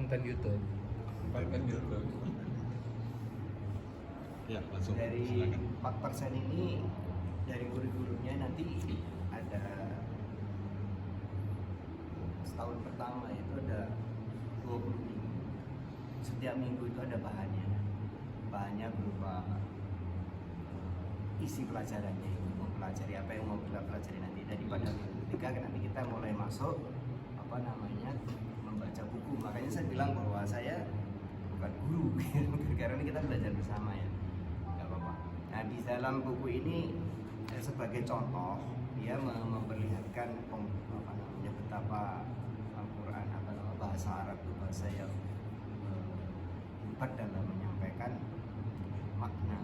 konten YouTube. Ya, langsung. Dari Silakan. 4% ini dari guru-gurunya nanti ada setahun pertama itu ada 20 minggu. Setiap minggu itu ada bahannya berupa isi pelajarannya, itu mempelajari apa yang mau kita pelajari nanti. Daripada minggu ketiga nanti kita mulai masuk membaca buku. Makanya saya bilang bahwa saya bukan guru karena ini kita belajar bersama ya, nggak apa-apa. Nah, di dalam buku ini sebagai contoh dia memperlihatkan betapa Al-Quran bahasa Arab itu bahasa yang hebat dalam menyampaikan makna.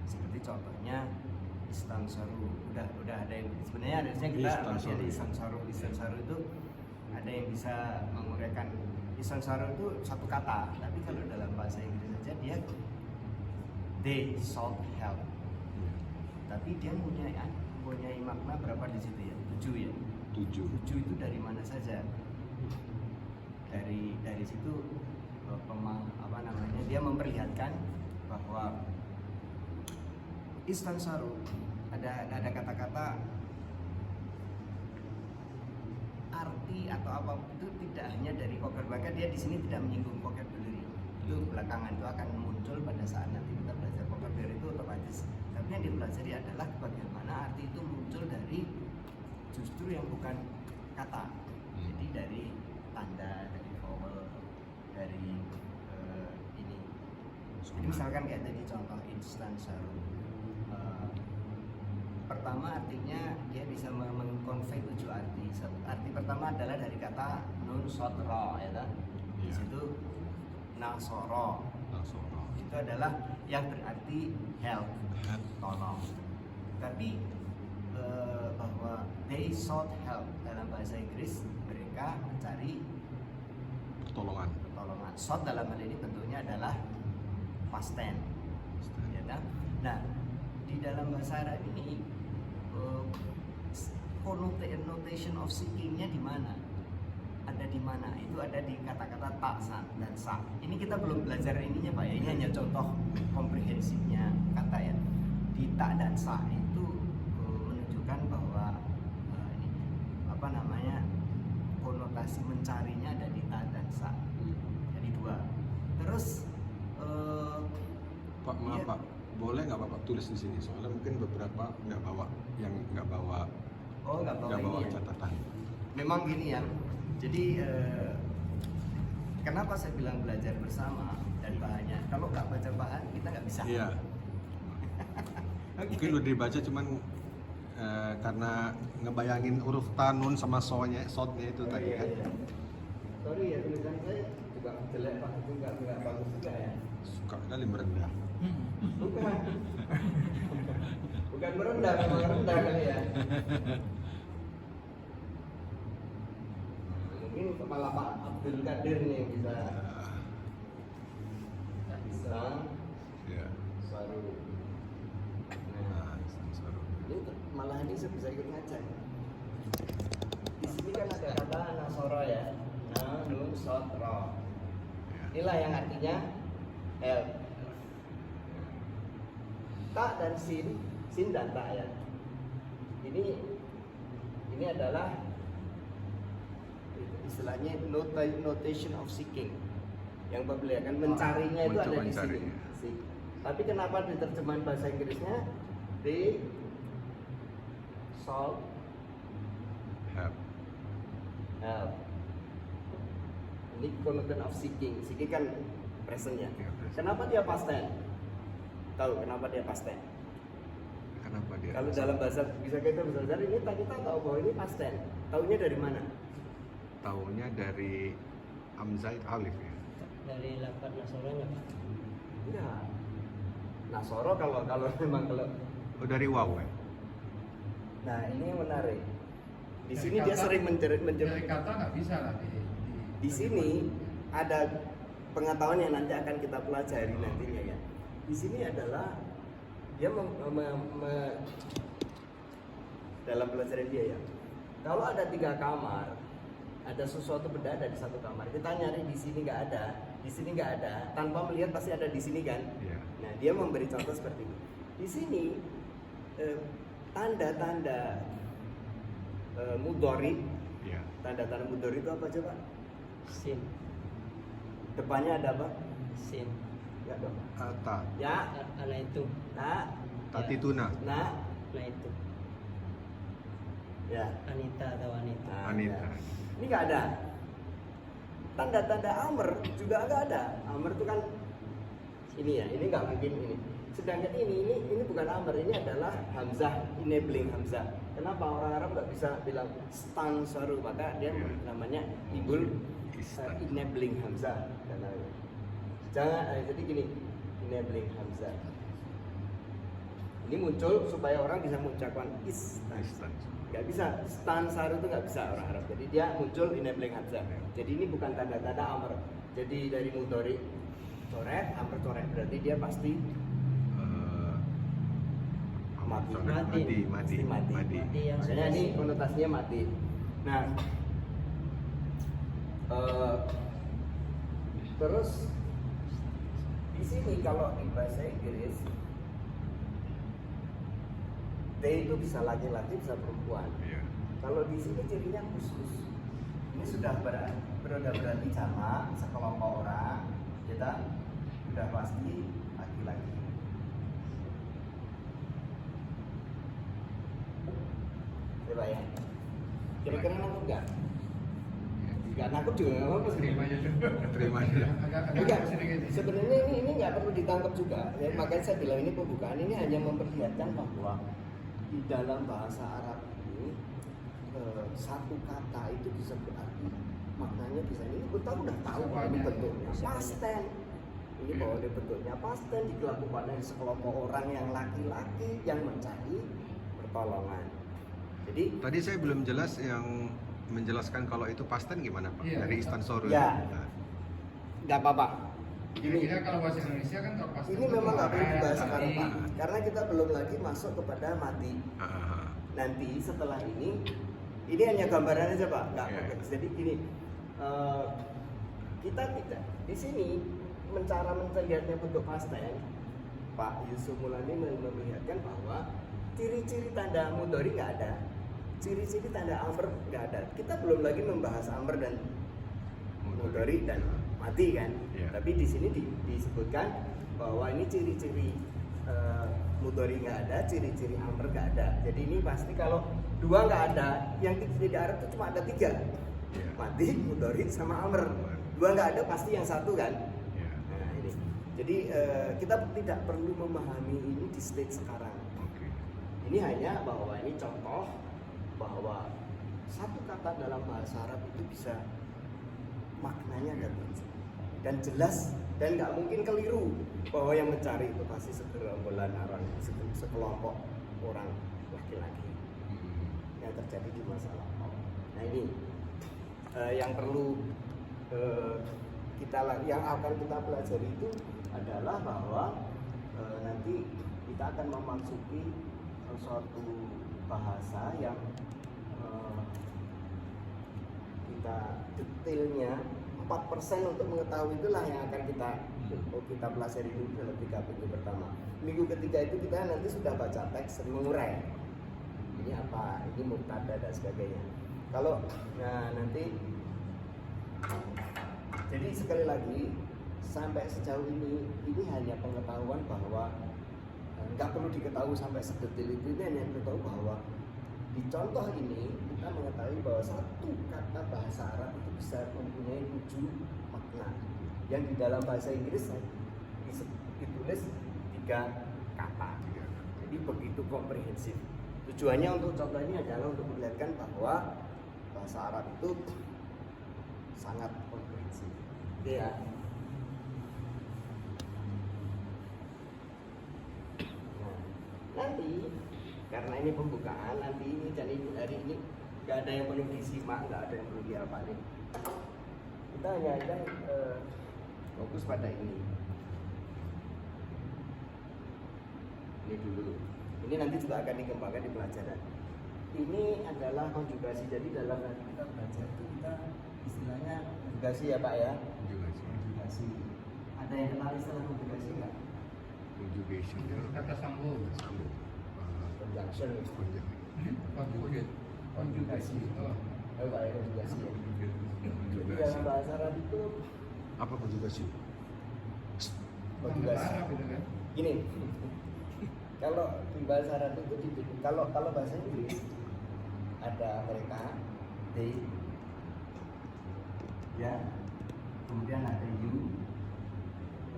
Seperti contohnya istansaru, udah ada yang sebenarnya harusnya kita pelajari istansaru itu ada yang bisa menguraikan. Istansaru itu satu kata, tapi kalau dalam bahasa Inggris saja dia they sought help, tapi dia mempunyai makna berapa di situ ya? 7 ya. 7 itu dari mana saja? Dari situ dia memperlihatkan bahwa istansaru ada kata-kata arti atau apa itu tidak hanya dari vocabulary, bahkan dia di sini tidak menyinggung vocabulary. Itu belakangan itu akan muncul pada saat nanti kita belajar vocabulary itu otomatis. Tapi yang dipelajari adalah bagaimana arti itu muncul dari justru yang bukan kata. Jadi dari tanda, dari vowel, dari ini. Jadi misalkan kayak tadi contoh istansaru. Pertama artinya dia bisa mengkonvey 7 arti. Arti pertama adalah dari kata nun sot ro, ya kan? Di situ nasoro. Itu adalah yang berarti help, tolong. Tapi bahwa they sought help dalam bahasa Inggris, mereka mencari pertolongan. Sought dalam hal ini bentuknya adalah past tense, ya kan? Nah, di dalam bahasa Arab ini connotation of seeking-nya di mana? Ada di mana? Itu ada di kata-kata tak dan sa. Ini kita belum belajar ininya Pak ya. Ini hanya contoh komprehensifnya kata ya. Di tak dan sa itu menunjukkan bahwa konotasi mencarinya ada di tak dan sa. Jadi 2. Terus Pak, maaf Pak, boleh nggak Bapak tulis di sini? Soalnya mungkin beberapa nggak bawa catatan. Memang gini ya. Jadi kenapa saya bilang belajar bersama dan bahannya? Kalau nggak baca bahan kita nggak bisa. Iya. Okay. Mungkin udah dibaca cuman karena ngebayangin huruf tanun sama sotnya itu tadi kan. Iya. Sorry ya, tulisan saya juga jelek Pak, itu nggak bagus juga ya. Suka kali merendah. Bukan merendah, memang rendah kali ya. Mungkin kepala Pak Abdul Qadir nih yang bisa. Iya. Saru. Nah, Istansaru. Ini malah ini saya bisa ikut ngaca. Di sini kan ada kata nasoro ya, nun sot ro. Inilah yang artinya help. Ta dan sin dan ta ya. Ini adalah istilahnya notation of seeking. Yang memperlihatkan mencarinya itu ada di sini. Tapi kenapa di terjemahan bahasa Inggrisnya they sought Help. Ini connotation of seeking. Seeking kan presentnya. Ya, present. Kenapa dia past tense? Tahu kenapa dia past tense? Kenapa dia? Kalau dalam bahasa bisa kita belajar ini kita tahu bahwa ini past tense. Taunya dari mana? Taunya dari Amzaid Alif ya. Dari lapan nasoronya Pak. Enggak. Nasoro kalau memang kalau Dari waw ya. nah ini yang menarik. Di Dari sini dia kata- sering menjerit Dari kata nggak bisa lah Di sini ada pengetahuan yang nanti akan kita pelajari nantinya ya. Di sini adalah dia dalam pelajaran dia ya. Kalau ada 3 kamar, ada sesuatu benda ada di satu kamar. Kita nyari di sini nggak ada, di sini nggak ada, tanpa melihat pasti ada di sini kan. Iya. Nah, dia memberi contoh seperti ini. Di sini tanda-tanda mudhari, Iya. tanda-tanda mudhari itu apa coba? Sin. Depannya ada apa? Sin. Ya dong. Ta. Ya, Anak itu. nah, Tatituna. nah, Nah itu. ya. Anita atau wanita. Nah, Anita. ya. Ini nggak ada. Tanda-tanda amr juga nggak ada. Amr itu kan ini ya, ini nggak mungkin ini. Sedangkan ini bukan amr, ini adalah hamzah, enabling hamzah. Kenapa orang Arab nggak bisa bilang stan saru, maka dia Ya. namanya timbul Istan. enabling hamzah. Karena jangan, jadi gini, enabling hamzah. Ini muncul supaya orang bisa mengucapkan istan. Istan. Nggak bisa, stan saru itu nggak bisa orang Arab. Jadi dia muncul enabling hamzah. Jadi ini bukan tanda-tanda amr. Jadi dari mudhari coret, amr coret, berarti dia pasti mati. Mati. Pasti mati. Mati yang Makanya sudah ini sin. konotasinya mati. Nah, terus di sini kalau di bahasa Inggris T itu bisa laki-laki bisa perempuan. Iya. Kalau di sini cirinya khusus. Ini sudah berarti sama sekelompok orang, kita sudah pasti laki-laki. Coba ya. Kira-kira nangkep nggak? Nggak nangkep juga nggak apa-apa. Terima aja. Enggak, sebenarnya ini nggak perlu ditangkap juga. Ya, makanya saya bilang ini pembukaan ini hanya memperlihatkan bahwa di dalam bahasa Arab ini satu kata itu bisa berarti maknanya bisa ini kita udah tahu bahwa ini bentuknya past tense. Ini bahwa ini bentuknya past tense dilakukan oleh sekelompok orang yang laki-laki yang mencari pertolongan. Jadi Tadi saya belum jelas yang menjelaskan kalau itu pasten gimana Pak? Iya. Dari Istansoru. Ya. Nah, nggak apa-apa. Kira-kira kalau bahasa Indonesia kan kalau pasti Ini memang nggak perlu dibahasakan Pak, karena kita belum lagi masuk kepada mati. Nanti setelah ini hanya gambaran aja Pak, nggak Iya. kompleks. Jadi gini, kita tidak di sini mencara melihatnya bentuk pasten. Pak Yusuf Mulani memperlihatkan bahwa ciri-ciri tanda mudhari nggak ada, ciri-ciri tanda amr nggak ada. Kita belum lagi membahas amr dan mudhari dan mati kan. Iya. Tapi di sini disebutkan bahwa ini ciri-ciri mudhari nggak ada, ciri-ciri amr nggak ada. Jadi ini pasti kalau dua nggak ada, yang di Arab itu cuma ada tiga, Iya. mati, mudhari sama amr. Dua nggak ada pasti yang satu kan. Iya. Nah ini. Jadi kita tidak perlu memahami ini di stage sekarang. Oke. Ini hanya bahwa ini contoh bahwa satu kata dalam bahasa Arab itu bisa maknanya dan jelas dan nggak mungkin keliru bahwa yang mencari itu pasti segerombolan orang, sekelompok orang laki-laki yang terjadi di masa lampau. Nah ini yang perlu yang akan kita pelajari itu adalah bahwa nanti kita akan memasuki suatu bahasa yang kita detailnya 4% untuk mengetahui itulah yang akan kita pelajari dulu dalam 3 minggu pertama. Minggu ketiga itu kita nanti sudah baca teks mengurai. Ini apa? Ini mubtada dan sebagainya. Kalau nanti jadi sekali lagi sampai sejauh ini hanya pengetahuan bahwa nggak perlu diketahui sampai sedetil itu. Ini hanya tahu bahwa di contoh ini kita mengetahui bahwa satu kata bahasa Arab itu bisa mempunyai 7 makna yang di dalam bahasa Inggris ditulis 3 kata. Jadi begitu komprehensif. Tujuannya untuk contoh ini adalah untuk memperlihatkan bahwa bahasa Arab itu sangat komprehensif. Ya. Nanti karena ini pembukaan, nanti ini jadi hari ini nggak ada yang perlu disimak, nggak ada yang perlu dihafalin. Kita hanya fokus pada ini. Ini dulu. Ini nanti juga akan dikembangkan di pelajaran. Ini adalah konjugasi. Jadi dalam nanti kita belajar itu kita istilahnya konjugasi ya Pak ya. Konjugasi. Konjugasi. Ada yang kenal istilah konjugasi nggak? Conjugation ya. Kata sambung. Sambung. Conjunction. Konjugasi. Konjugasi. Oh. Oh, Pak ya, konjugasi ya. Jadi Konjugasi. dalam bahasa Arab itu Apa konjugasi? konjugasi. Arab itu kan. Gini, kalau di bahasa Arab itu kalau bahasa Inggris ada mereka, they, ya, kemudian ada you,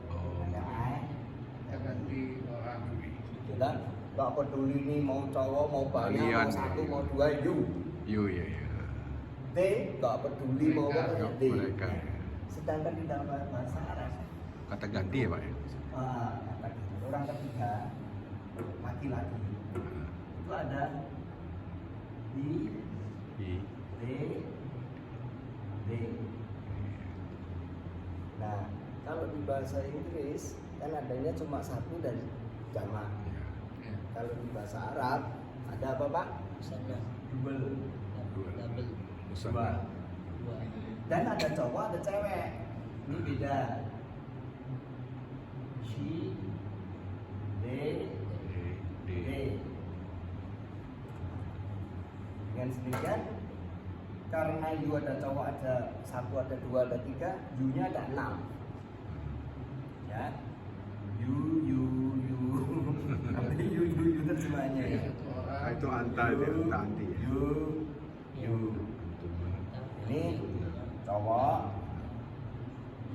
Oh. ada I, Kita ganti orang. kita nggak peduli nih mau cowok mau banyak Kalian, mau satu ya. mau dua you, Ya ya. they nggak peduli mau Mereka, apa Ya, they. mereka. Sedangkan di dalam bahasa Arab Kata ganti ya Pak ya. orang ketiga laki-laki itu ada di I. they. Nah, kalau di bahasa Inggris kan adanya cuma satu dan jamak. Ya. Kalau di bahasa Arab ada apa Pak? Misalnya Double. double Musana. dua. Dan ada cowok ada cewek. Ini beda. She, they, they. Dengan demikian, karena you ada cowok ada satu ada dua ada tiga, you-nya ada 6. Ya, you sampai you terjemahannya ya. Satu orang. Nah, itu anta ya, anta anti ya. You. Ini cowok,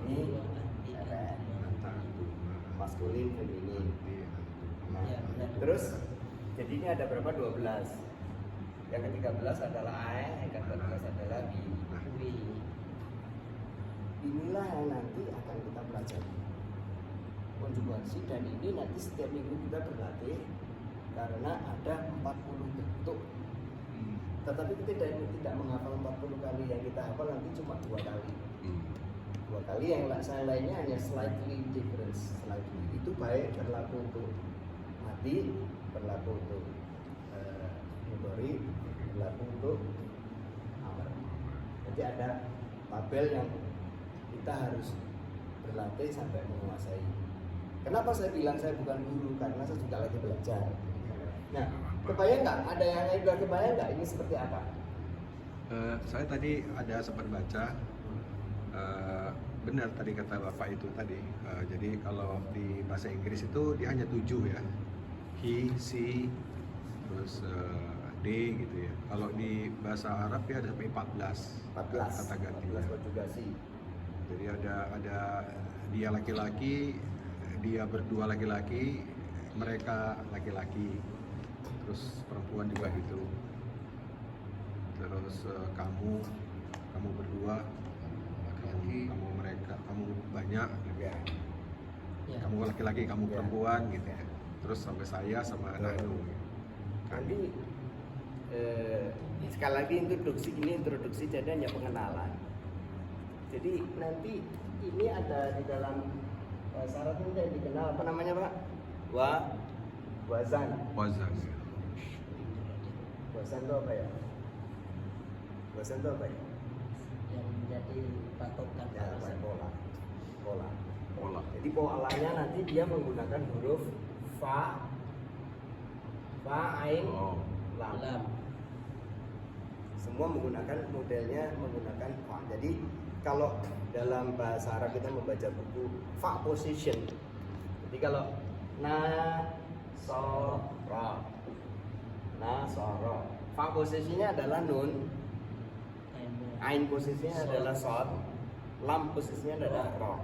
ini cewek, Anta, tuma, maskulin, feminin. anti, antuma. Nah, terus jadi ini ada berapa? 12. Yang ke-13 adalah I, yang ke-14 adalah B. Nah, Inilah yang nanti akan kita pelajari konjugasi, dan ini nanti setiap minggu kita berlatih karena ada 40 bentuk. Tetapi kita tidak menghafal 40 kali, yang kita hafal nanti cuma 2 kali. 2 kali, yang lainnya hanya slightly different. Slightly itu baik berlaku untuk mati, berlaku untuk mudhari, berlaku untuk amar. Jadi ada tabel yang kita harus berlatih sampai menguasai. Kenapa saya bilang saya bukan guru? Karena saya juga lagi belajar. Nah, kebayang nggak? Ada yang udah kebayang nggak ini seperti apa? Saya tadi ada sempat baca, benar tadi kata Bapak itu tadi. Jadi kalau di bahasa Inggris itu dia hanya 7 ya, he, she, terus D gitu ya. Kalau di bahasa Arab ya ada sampai 14 kata ganti. 14 konjugasi. Jadi ada dia laki-laki, dia berdua laki-laki, mereka laki-laki, terus perempuan juga gitu. Terus kamu berdua, kamu mereka, kamu banyak, Ya. kamu laki-laki, kamu Ya. perempuan gitu ya. Terus sampai saya sama nahnu. Nanti sekali lagi introduksi jadi hanya pengenalan. Jadi nanti ini ada di dalam syarat ini yang dikenal apa namanya Pak? Wazan. Wazan. Wazan itu apa ya? Wazan itu apa ya? Yang menjadi patokan Ya, alasan. pola. Jadi polanya nanti dia menggunakan huruf fa, ain, Oh. lam. Lam. Semua modelnya menggunakan fa. Jadi kalau dalam bahasa Arab kita membaca buku fa position. Jadi kalau nasara, fa posisinya adalah nun, ain posisinya adalah sod, lam posisinya adalah ro.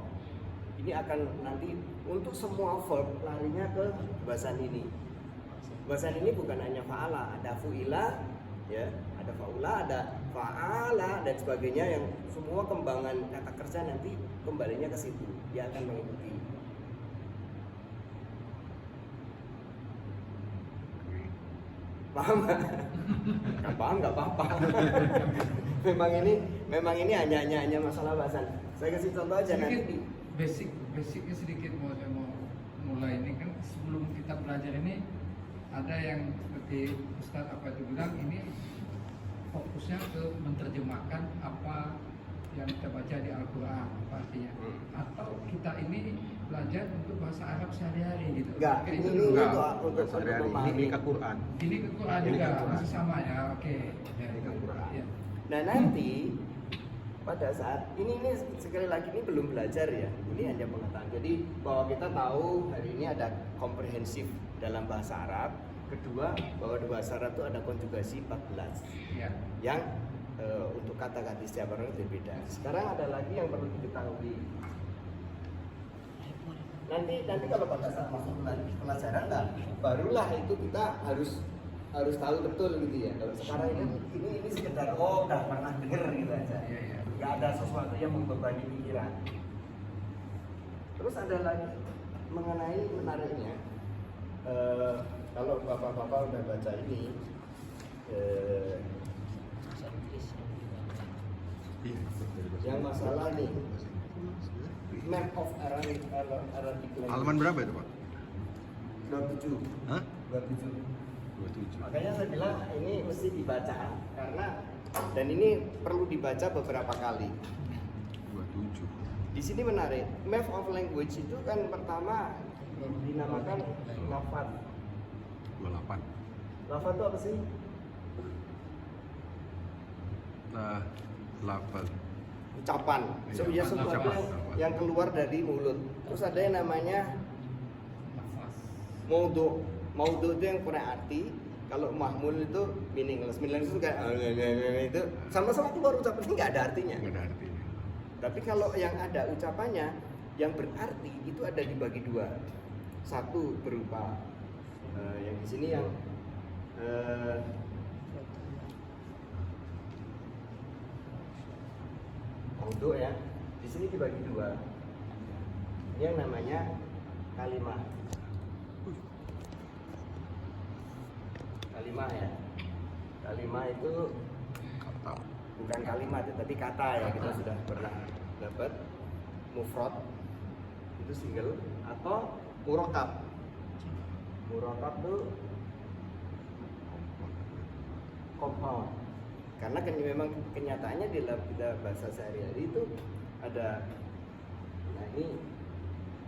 Ini akan nanti untuk semua verb larinya ke bahasan ini. Bahasan ini bukan hanya fa'ala, ada fu'ila, ya, ada fa'ula, ada fa'ala dan sebagainya, yang semua kembangan kata kerja nanti kembalinya ke situ. Dia akan mengikuti. Paham nggak? Nggak paham nggak apa-apa. memang ini hanya masalah bahasan. Saya kasih contoh aja nanti. Basicnya sedikit saya mau mulai ini kan, sebelum kita belajar ini ada yang seperti Ustadz apa itu bilang, ini fokusnya ke menerjemahkan apa yang kita baca di Al-Quran pastinya. Atau kita ini belajar untuk bahasa Arab sehari-hari gitu. Enggak, Kayak ini itu dulu. Enggak, untuk sehari-hari. memahami. Ini ke Quran. Ini ke Quran Ini juga ke Quran. masih sama ya. Oke. Ya, Ini ke Quran. ya. Nah nanti pada saat ini sekali lagi ini belum belajar ya, ini hanya pengetahuan. Jadi bahwa kita tahu hari ini ada komprehensif dalam bahasa Arab. Kedua, bahwa di bahasa Arab itu ada konjugasi 14 Ya. yang untuk kata-kata setiap orang itu berbeda. Sekarang ada lagi yang perlu diketahui. Nanti kalau pada saat masuk pelajaran lah, barulah itu kita harus tahu betul gitu ya. Kalau sekarang ini sekedar udah pernah dengar gitu aja. Iya, iya. Nggak ada sesuatu yang membebani pikiran. Terus ada lagi mengenai menariknya, kalau bapak-bapak udah baca ini, Bahasa Inggris yang dibaca. Iya. yang masalah nih map of Arabic language. Halaman berapa itu, Pak? 27. Hah? 27. 27. Makanya saya bilang ini mesti dibaca karena dan ini perlu dibaca beberapa kali. 27. Di sini menarik, map of language itu kan pertama dinamakan lafaz. 28. Lafaz itu apa sih? Nah, 8. Ucapan. So, ya sesuatu Ucapan. yang keluar dari mulut. Terus ada yang namanya Nafas. maudhu. Maudhu itu yang kurang arti. Kalau mahmul itu meaningless. Meaningless itu kayak itu sama-sama keluar ucapan ini nggak ada artinya. Enggak ada artinya. Tapi kalau yang ada ucapannya yang berarti itu ada dibagi dua. Satu berupa yang di sini yang maudhu ya. Di sini dibagi dua. Yang namanya kalimah. Kalimah ya. Kalimah itu Kata. bukan kalimat ya, tapi kata ya, kita sudah pernah dapat. Mufrad itu single atau murakab. Murakab itu compound. Karena memang kenyataannya di dalam bahasa sehari-hari itu ada. Nah ini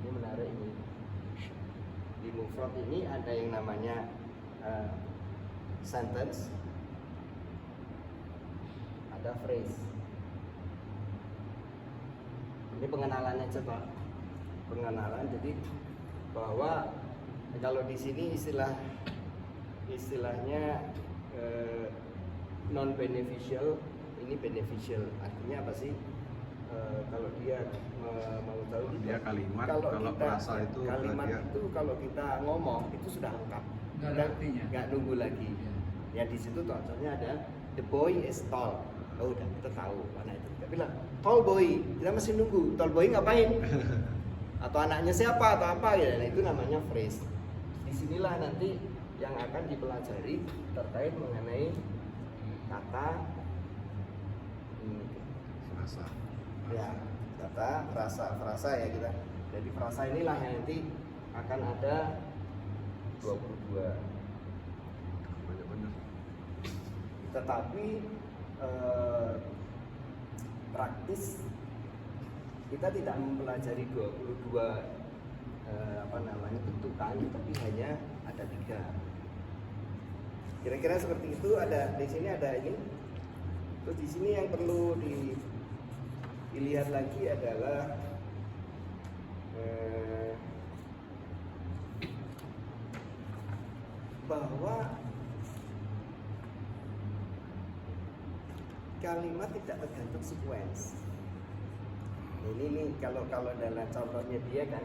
menarik ini. Di mufrad ini ada yang namanya sentence, ada phrase. Ini pengenalannya coba. Pengenalan jadi bahwa kalau di sini istilahnya non beneficial, ini beneficial. Artinya apa sih? Kalau dia mau tahu Dia kalimat, kalau kita, frasa itu kalimat dia- itu kalau kita ngomong itu sudah lengkap. Nggak ada artinya. Nggak nunggu lagi. Ya di situ contohnya ada the boy is tall. Oh udah kita tahu mana itu. Kita bilang tall boy, kita masih nunggu. Tall boy ngapain? Atau anaknya siapa atau apa ya? Nah itu namanya phrase. Disinilah nanti yang akan dipelajari terkait mengenai kata Frasa. ya kata frasa ya kita. Jadi frasa inilah yang nanti akan ada 22. Banyak benar. Tetapi praktis kita tidak mempelajari 22 bentukan, tapi hanya ada 3. Kira-kira seperti itu. Ada di sini ada ini. Terus di sini yang perlu dilihat lagi adalah bahwa kalimat tidak tergantung sequence. Ini nih kalau dalam contohnya dia kan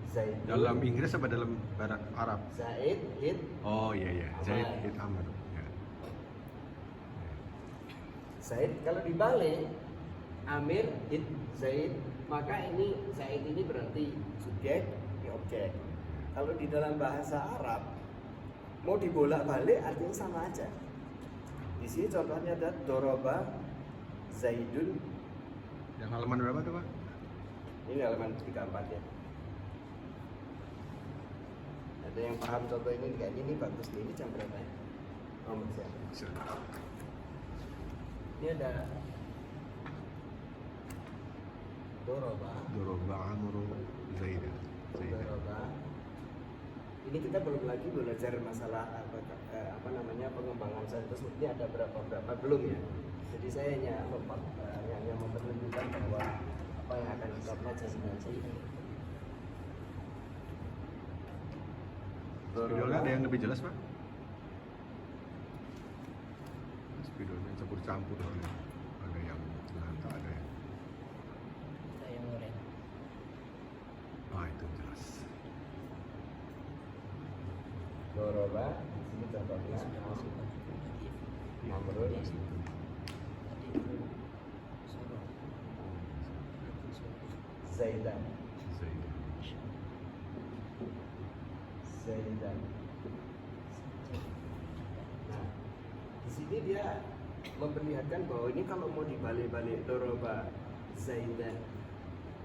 Zaid Dalam Inggris apa dalam barat Arab? Zaid hit Oh iya iya. Zaid hit Amr. Ya. Zaid, kalau dibalik Amir hit Zaid, maka ini Zaid ini berarti subjek di objek. Kalau di dalam bahasa Arab mau dibolak-balik artinya sama aja. Di sini contohnya ada doroba Zaidun. Yang halaman berapa tuh, Pak? Ini halaman 34 ya. Ada yang paham contoh ini kayak ini bagus nih. Ini jam berapa ya? Oh, masih ada. Ini ada Doroba Amru Zaidan. Doroba. Ini kita belum lagi belajar masalah apa namanya pengembangan sentensi ini ada berapa belum ya. Jadi saya hanya mempertunjukkan bahwa apa yang akan kita pelajari nanti. Spidolnya ada yang lebih jelas, Pak? Spidolnya campur-campur soalnya. Ada yang lantai, ada yang... Ada yang goreng. Ah, itu jelas. Doroba, di sini contohnya Amrun, Tadi itu Soro. Zaidan. Zaidan. Zaidan. Nah, di sini dia memperlihatkan bahwa ini kalau mau dibalik-balik Doroba, Zaidan,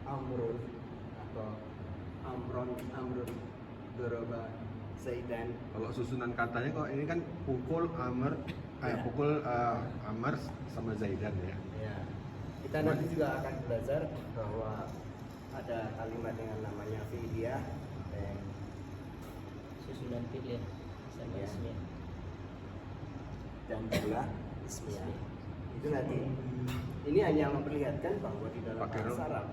Amrun atau Amron, Doroba, Zaidan. Kalau susunan katanya kok ini kan pukul Amr, Amr sama Zaidan ya. Ya. Kita nanti juga akan belajar bahwa ada kalimat dengan namanya fi'liyah Susunan fi'il sama Ya. ismiyah. dan jumlah ismiyah. Itu nanti. Ini hanya memperlihatkan bahwa di dalam Pakai bahasa Arab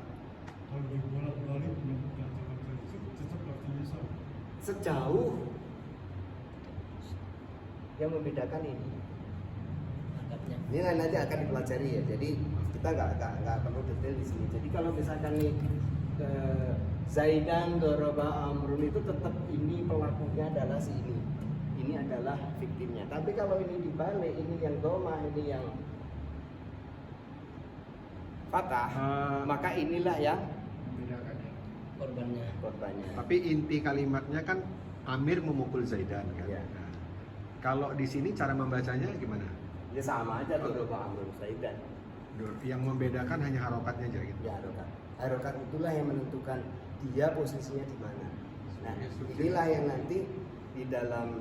Kalau dibolak-balik belum kata-kata itu tetap artinya sama. sejauh yang membedakan ini. Akadnya. Ini nanti akan dipelajari ya. Jadi kita nggak perlu detail di sini. Jadi kalau misalkan nih Zaidan, Doroba, Amrun itu tetap ini pelakunya adalah si ini. Ini adalah victimnya. Tapi kalau ini dibalik, ini yang doma, ini yang patah, maka inilah yang Membedakannya. Korbannya. korbannya. Tapi inti kalimatnya kan Amir memukul Zaidan kan. Ya. Nah, kalau di sini cara membacanya gimana? Ya sama aja Doroba, Amrun, Zaidan. Yang membedakan hanya harokatnya aja gitu. Ya harokat. Harokat itulah yang menentukan dia posisinya di mana. Nah, inilah yang nanti di dalam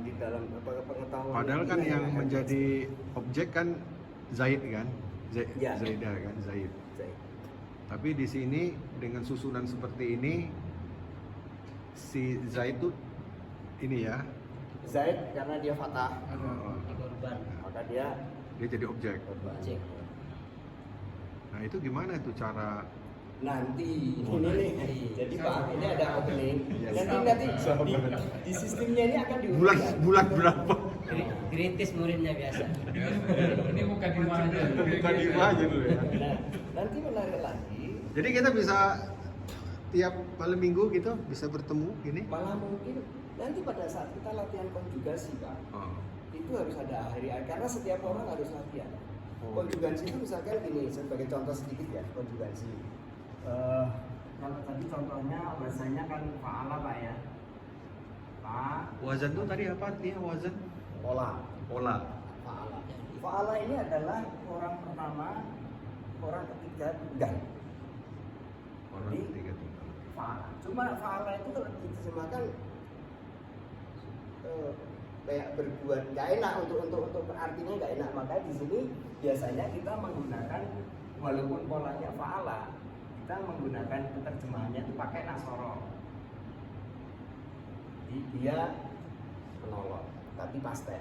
pengetahuan. Padahal kan inilah yang akan menjadi objek kan Zaid kan, Ya. Zaidah kan, Zaid. Zaid. Tapi di sini dengan susunan seperti ini si Zaid tuh ini ya, Zaid karena dia fatah, Ini korban. maka dia dia jadi objek. korban. Cek. Nah itu gimana tuh cara? Nanti Oh, ini nih, nanti. jadi Pak ini ada opening. Iya, Nanti di sistemnya ini akan Bulan diurutkan. berapa? Kritis muridnya biasa. Ini bukan di mana. Bukan di mana dulu ya. Nah, nanti menarik lagi, Jadi kita bisa tiap malam minggu gitu bisa bertemu ini. malah mungkin nanti pada saat kita latihan konjugasi Pak, Oh. itu harus ada akhir karena setiap orang harus latihan. Oh. Konjugasi itu misalkan gini, sebagai contoh sedikit ya, konjugasi. Kalau tadi contohnya bahasanya kan fa'ala Pak ya. Wazan tuh tadi apa artinya wazan? Pola. Pola. Fa'ala. Fa'ala ini adalah orang pertama, orang ketiga tunggal. Orang Jadi, ketiga tunggal. Fa'ala. Cuma fa'ala itu kalau diterjemahkan kayak berbuat nggak enak untuk artinya nggak enak, maka di sini biasanya kita menggunakan walaupun polanya fa'ala, kita menggunakan penerjemahannya itu pakai nasoro. Jadi dia menolong, tapi paste.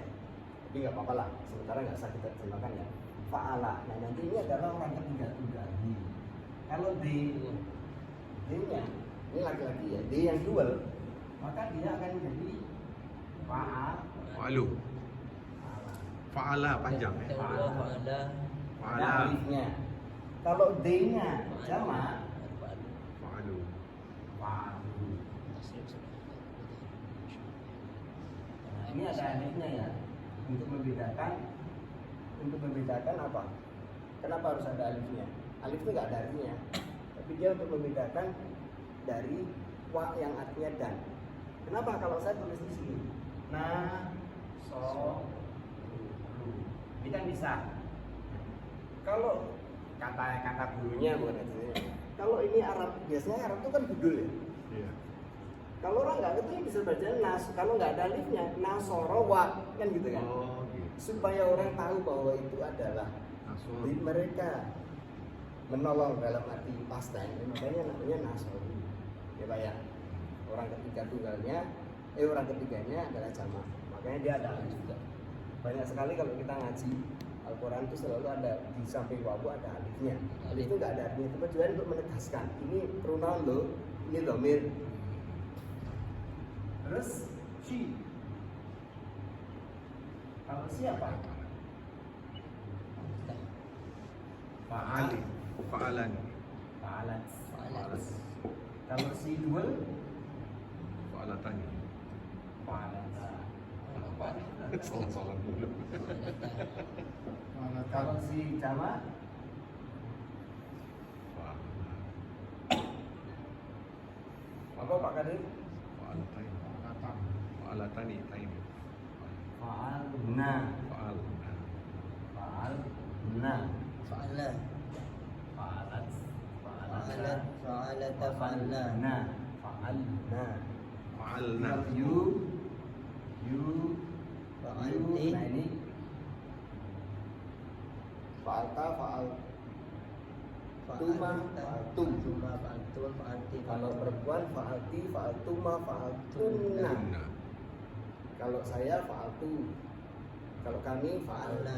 Tapi nggak apa-apa lah, sementara nggak usah kita terjemahkan ya. Fa'ala. Nah nanti ini adalah orang ketiga tunggal. Kalau D-nya ini laki-laki ya, D yang dual, maka dia akan menjadi fa'al. Fa'alu. Fa'ala panjang ya. Yang kedua fa'ala. Ada Fa'ala. alifnya. Kalau D-nya jamak, Fa'alu. fa'alu. Tasrif sudah. Ini ada alifnya ya, untuk membedakan apa? Kenapa harus ada alifnya? Alif itu nggak ada artinya, tapi dia untuk membedakan dari wa yang artinya dan. Kenapa kalau saya tulis di sini? Nah, so, ini kan bisa. Kalau kata gurunya bukan artinya. Kalau ini Arab, biasanya Arab itu kan budul ya. Iya. Kalau orang nggak ngerti bisa baca nas, kalau nggak ada alifnya nasoro wa kan gitu kan. Oh gitu. Supaya orang tahu bahwa itu adalah Nasor. di mereka. menolong dalam arti pastime, makanya namanya nasori. Ya Pak ya. Orang ketiganya adalah jamak. Makanya dia ada alif juga. Banyak sekali kalau kita ngaji Al-Quran itu selalu ada di samping wawu ada alifnya. Alif itu nggak ada artinya, tujuan untuk menegaskan ini pronoun loh, ini dhamir. Terus she. Kalau siapa? Fa'ali, fa'alan, Fa'alat. Fa'alat. Kalau si dual? fa'alatani. Fa'alata. Salah dulu. Malah Kalau si jamak? Apa Pak Kadir? Fa'alatani. kata Fa'alatani, tain. Fa'alna. Fa'alna. Fa'alna. Fa'ala. Fa'alat. Fa'alat. Fa'alata. Fa'alna. Fa'alna. Fa'alna. You. Fa'alti. Nah ini. Fa'alta, Tuma, fa'altum. Tuma, fa'altum, fa'alti. Kalau perempuan fa'alti, fa'altuma, fa'altunna. Tunna. Kalau saya fa'altu. Kalau kami fa'alna.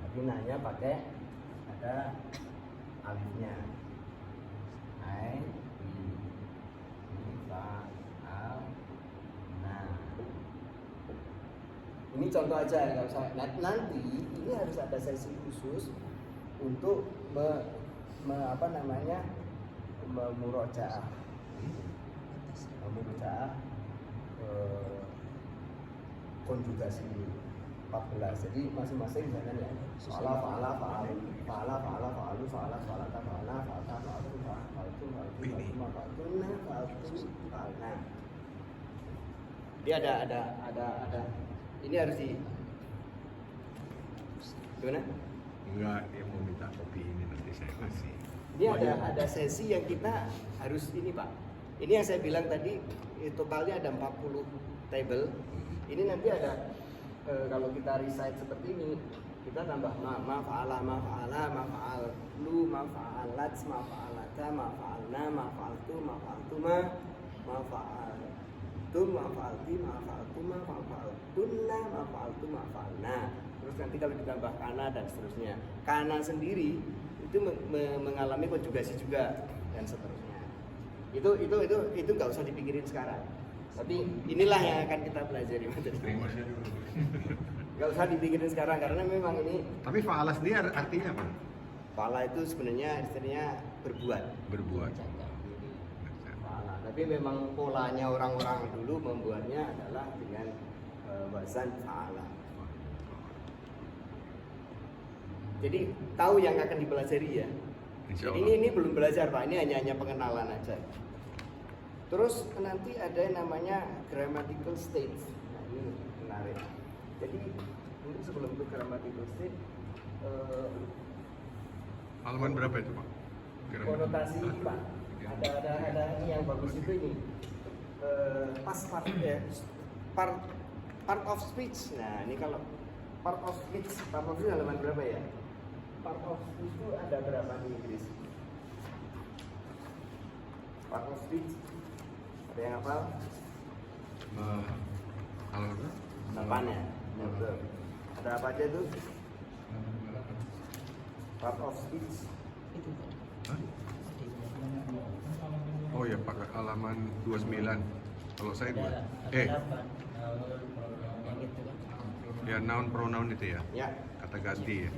Tapi nanya pakai ada alifnya. Hai, fa'alna. Ini contoh aja, nggak usah. Nanti ini harus ada sesi khusus untuk memurojaah konjugasi 14. Jadi masing-masing jangan ya. Fa'ala, fa'ala, fa'alu, fa'ala, fa'ala, fa'alu, fa'ala, fa'alata, fa'ala, fa'alta, fa'alu, fa'altu, fa'altunna, fa'alna. Dia ada. Ini harus di gimana? Enggak, dia mau minta kopi ini nanti saya kasih. Ini ada sesi yang kita harus ini Pak. Ini yang saya bilang tadi totalnya ada 40 table. Ini nanti ada kalau kita recite seperti ini kita tambah ma fa'ala, ma fa'ala, ma fa'alu, ma fa'alat, ma fa'alata, ma fa'alna, ma fa'altu, ma fa'altuma, ma fa'altum, ma fa'alti, ma fa'altuma, ma fa'altunna, ma fa'altu, ma fa'alna. Terus nanti kalau ditambah kana dan seterusnya. Kana sendiri itu mengalami konjugasi juga dan seterusnya. Itu nggak usah dipikirin sekarang. Tapi inilah yang akan kita pelajari materi. Nggak usah dipikirin sekarang karena memang ini. Tapi fa'ala sendiri artinya apa? Fa'ala itu sebenarnya istilahnya berbuat. Berbuat. Fa'ala. Tapi memang polanya orang-orang dulu membuatnya adalah dengan wazan fa'ala. Jadi tahu yang akan dipelajari ya. Insya Allah. Ini belum belajar Pak, ini hanya pengenalan aja. Terus nanti ada yang namanya grammatical state. Nah ini menarik. Jadi ini sebelum itu grammatical state Halaman berapa itu Pak? konotasi Pak. Ada ini yang bagus itu ini past part ya, part of speech. Nah ini kalau part of speech halaman berapa ya? Part of speech itu ada berapa di Inggris? Part of speech ada yang hafal? Halaman berapa? 8 ya? Ya, betul. Ada apa aja tuh? Part of speech. Itu tadi. Hah? Tadi. Oh ya Pak, halaman 29. Kalau saya buat Ada apa? Yang itu kan. ya noun pronoun itu ya. Ya, Kata ganti ya.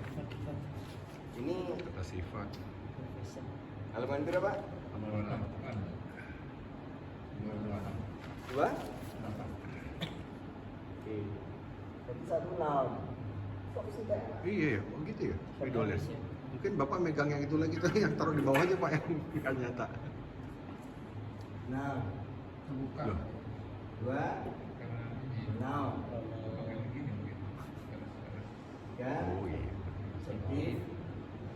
ini Kata sifat. halaman berapa? Dua? Oke. Jadi satu noun. Kok bisa kayak? Iya ya, oh gitu ya. Spidol ya. Mungkin Bapak megang yang itu lagi tadi yang taruh di bawah aja Pak yang nggak nyata. Noun. terbuka. Loh. Dua. Karena ini Noun. pakai begini mungkin. Tiga. Oh iya. Adjektif.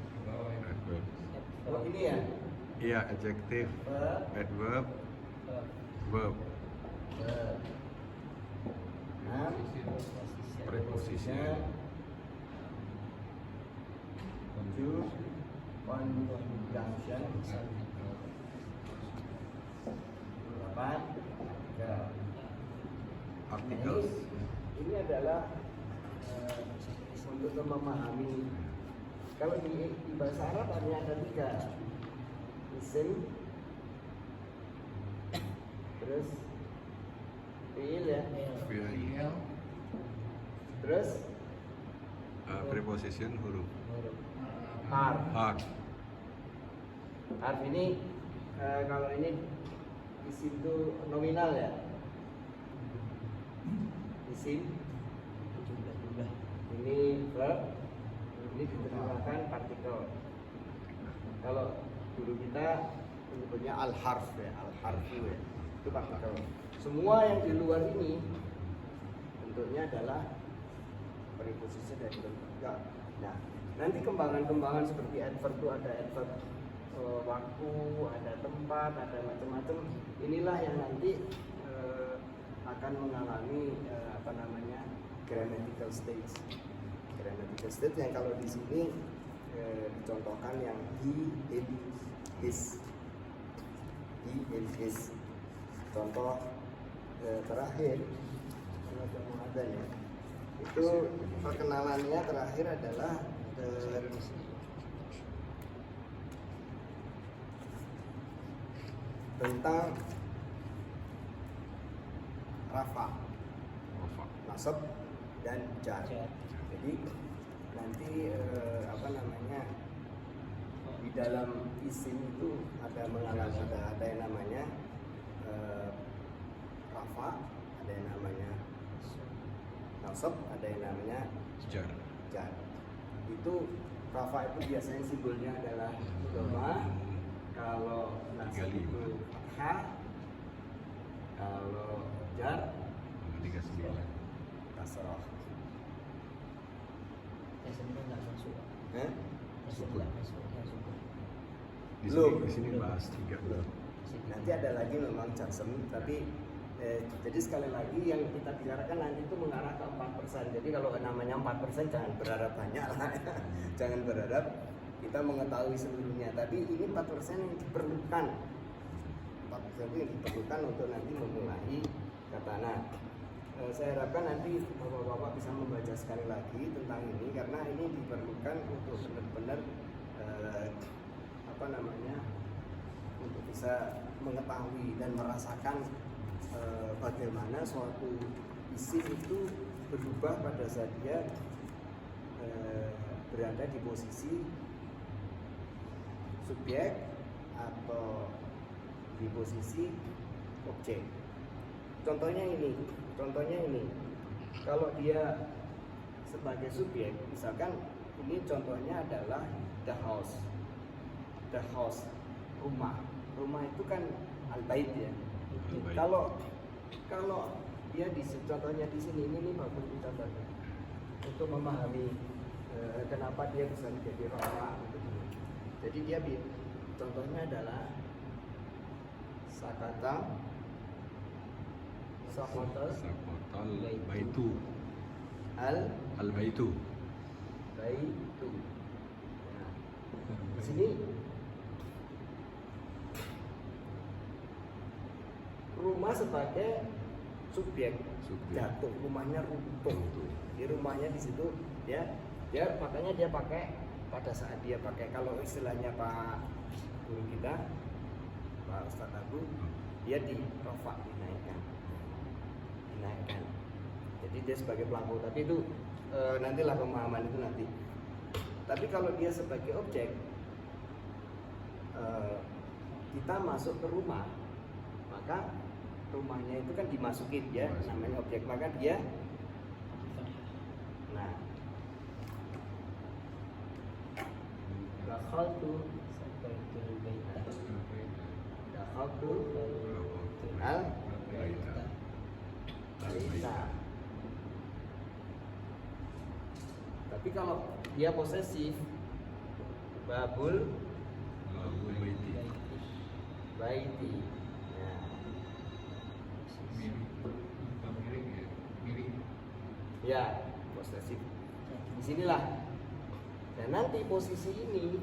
Ke bawah ini. Adverb. Oh ini ya. Iya, adjektif, Verb. adverb, verb, Verb. Enam. preposition, Tujuh. conjunction 8 ya. Articles. Ini adalah untuk memahami. Kalau di bahasa Arab hanya ada 3 isim, terus fiil ya, Fiel, terus Preposition huruf. harf. Harf. Harf ini kalau ini isim itu nominal ya, isim jumlah ini verb, ini diterjemahkan partikel. Kalau guru kita menyebutnya al-harf ya, al-harfu ya, itu partikel. Semua yang di luar ini bentuknya adalah preposisi dan bentuk. Nah, nanti kembangan-kembangan seperti adverb itu ada adverb waktu, ada tempat, ada macam-macam. Inilah yang nanti akan mengalami grammatical stage. Grammatical stage yang kalau di sini dicontohkan yang he, it, his, he, it, his. Contoh terakhir ada ya. Itu perkenalannya terakhir adalah tentang rafa, nasab dan jar. Jadi nanti di dalam isim itu ada yang namanya rafa, ada yang namanya nasab, ada yang namanya Jar. jar. Itu rafa itu biasanya simbolnya adalah dhamma, kalau nasab 35. itu fathah, kalau jar 39. kasrah. sebenarnya nggak masuk. Sukun. Nggak masuk. Di sini bahas 3 dulu. Nanti ada lagi memang jasem, tapi jadi sekali lagi yang kita bicarakan nanti itu mengarah ke 4%. Jadi kalau namanya 4% jangan berharap banyak lah. Jangan berharap kita mengetahui seluruhnya. Tapi ini 4% yang diperlukan. 4% yang diperlukan untuk nanti memulai kata. Nah, saya harapkan nanti bapak-bapak bisa membaca sekali lagi tentang ini karena ini diperlukan untuk benar-benar untuk bisa mengetahui dan merasakan bagaimana suatu isim itu berubah pada saat dia berada di posisi subjek atau di posisi objek. Contohnya ini, kalau dia sebagai subjek, misalkan ini contohnya adalah the house, rumah itu kan al-bait ya. Al-bait. Kalau dia contohnya di sini ini bagus dicontohkan untuk memahami kenapa dia bisa menjadi rafa. Jadi dia contohnya adalah sakata Sakotal baitu. Al baitu. Baitu. Nah, di sini rumah sebagai subjek. Jatuh, rumahnya runtuh. Di rumahnya di situ dia makanya dia pakai pada saat dia pakai, kalau istilahnya Pak guru kita Pak Ustadz Abu, dia di rafa, dinaikkan. Jadi dia sebagai pelaku, tapi itu nantilah pemahaman itu nanti. Tapi kalau dia sebagai objek, kita masuk ke rumah, maka rumahnya itu kan dimasukin ya, namanya objek, maka dia dakhaltu al baita. Tapi kalau dia posesif, babul baiti. Ya, posesif. Disinilah. Dan nanti posisi ini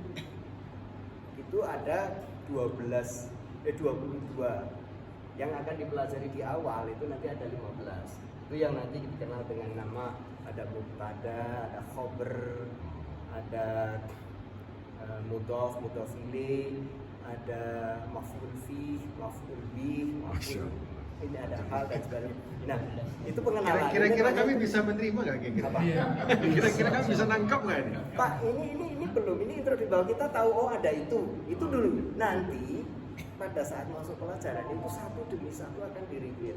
itu ada 22 yang akan dipelajari di awal, itu nanti ada 15. Itu yang nanti dikenal dengan nama ada mubtada, ada khobar, ada mudhof, mudhof ilaih, ada maf'ul fi, maf'ul bih, Masya maf'ul Allah. ini ada hal dan sebagainya. Nah, itu pengenalan. Kira-kira Ini kami namanya- bisa menerima nggak kayak gitu? Apa? Iya. Kira-kira kami bisa nangkap nggak ini? Pak, ini belum, ini introduksi bahwa kita tahu oh ada itu dulu. Nanti pada saat masuk pelajaran itu satu demi satu akan direview,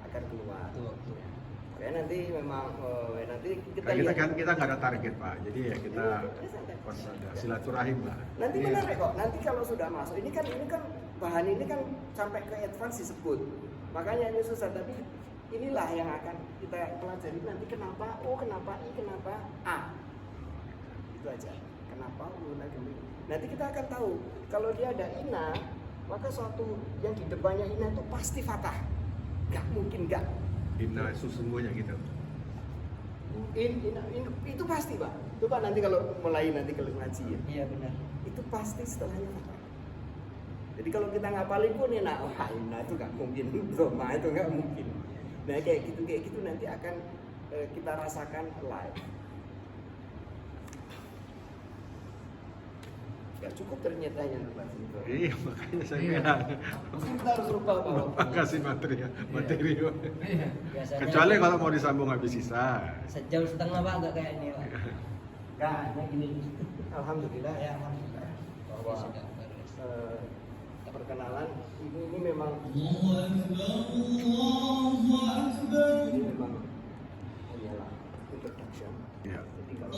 akan keluar. Ya nanti memang nanti kita Nah, lihat. kita nggak ada target Pak, jadi ya kita pas ada silaturahim lah. Nanti Iya. menarik kok. Nanti kalau sudah masuk ini kan bahan ini kan sampai ke advance disebut. Makanya ini susah, tapi inilah yang akan kita pelajari nanti kenapa O, kenapa I, kenapa A. Itu aja. Kenapa O, nanti kita akan tahu kalau dia ada ina, maka suatu yang di depannya ina itu pasti fathah. Gak mungkin gak. Inna sesungguhnya gitu. Itu pasti Pak. Itu Pak nanti kalau mulai nanti kalau ngaji ya. Iya benar. Itu pasti setelahnya fathah. Jadi kalau kita ngapalin pun ya wah itu nggak mungkin, Roma itu nggak mungkin. Nah kayak gitu nanti akan kita rasakan live. Gak cukup ternyata yang bahas itu. Iya makanya saya Iya. bilang Kita harus rubah Pak. kasih materi. Iya. Biasanya Kecuali kalau mau disambung habis sisa. sejauh setengah Pak, nggak kayak ini Pak. Hanya gini. Alhamdulillah Ya alhamdulillah. bahwa Sudah beres. perkenalan ini memang iyalah introduction. Iya. Jadi kalau